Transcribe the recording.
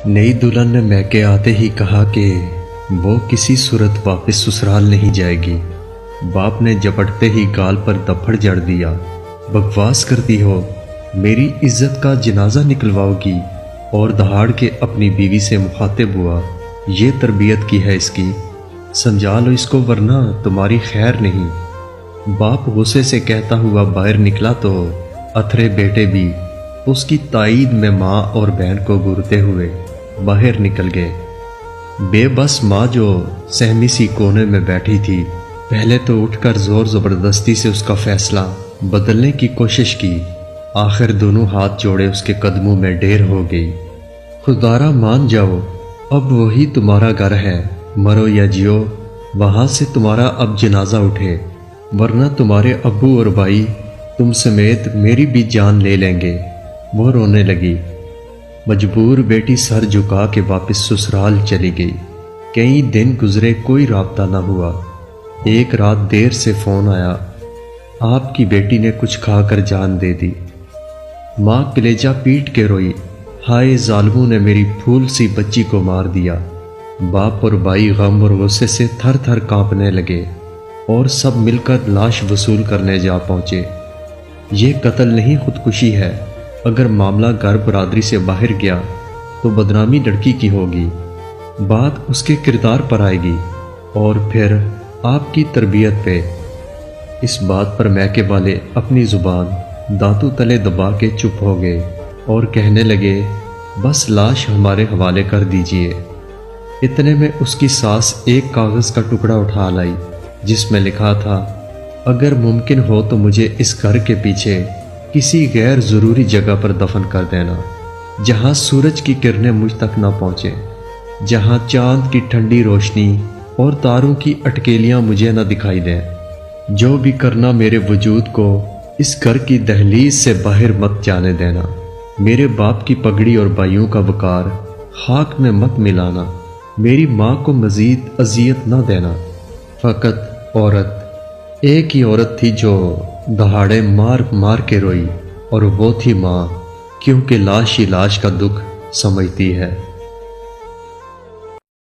نئی دلہن نے میکے آتے ہی کہا کہ وہ کسی صورت واپس سسرال نہیں جائے گی۔ باپ نے جپٹتے ہی گال پر دپڑ جڑ دیا۔ بکواس کرتی ہو، میری عزت کا جنازہ نکلواؤ گی؟ اور دہاڑ کے اپنی بیوی سے مخاطب ہوا، یہ تربیت کی ہے اس کی، سمجھا لو اس کو ورنہ تمہاری خیر نہیں۔ باپ غصے سے کہتا ہوا باہر نکلا تو اتھرے بیٹے بھی اس کی تائید میں ماں اور بہن کو گھورتے ہوئے باہر نکل گئے۔ بے بس ماں جو سہمی سی کونے میں بیٹھی تھی، پہلے تو اٹھ کر زور زبردستی سے اس کا فیصلہ بدلنے کی کوشش کی، آخر دونوں ہاتھ جوڑے اس کے قدموں میں ڈھیر ہو گئی۔ خدارا مان جاؤ، اب وہی تمہارا گھر ہے، مرو یا جیو وہاں سے تمہارا اب جنازہ اٹھے، ورنہ تمہارے ابو اور بھائی تم سمیت میری بھی جان لے لیں گے۔ وہ رونے لگی۔ مجبور بیٹی سر جھکا کے واپس سسرال چلی گئی۔ کئی دن گزرے، کوئی رابطہ نہ ہوا۔ ایک رات دیر سے فون آیا، آپ کی بیٹی نے کچھ کھا کر جان دے دی۔ ماں کلیجہ پیٹ کے روئی، ہائے ظالموں نے میری پھول سی بچی کو مار دیا۔ باپ اور بھائی غم اور غصے سے تھر تھر کانپنے لگے اور سب مل کر لاش وصول کرنے جا پہنچے۔ یہ قتل نہیں، خودکشی ہے۔ اگر معاملہ گھر برادری سے باہر گیا تو بدنامی لڑکی کی ہوگی، بات اس کے کردار پر آئے گی اور پھر آپ کی تربیت پہ۔ اس بات پر میکے والے اپنی زبان دانتوں تلے دبا کے چپ ہو گئے اور کہنے لگے، بس لاش ہمارے حوالے کر دیجئے۔ اتنے میں اس کی ساس ایک کاغذ کا ٹکڑا اٹھا لائی جس میں لکھا تھا، اگر ممکن ہو تو مجھے اس گھر کے پیچھے کسی غیر ضروری جگہ پر دفن کر دینا، جہاں سورج کی کرنیں مجھ تک نہ پہنچے، جہاں چاند کی ٹھنڈی روشنی اور تاروں کی اٹکیلیاں مجھے نہ دکھائی دیں۔ جو بھی کرنا، میرے وجود کو اس گھر کی دہلیز سے باہر مت جانے دینا۔ میرے باپ کی پگڑی اور بھائیوں کا وقار خاک میں مت ملانا۔ میری ماں کو مزید اذیت نہ دینا۔ فقط عورت، ایک ہی عورت تھی جو دہاڑے مار مار کے روئی، اور وہ تھی ماں، کیونکہ لاش ہی لاش کا دکھ سمجھتی ہے۔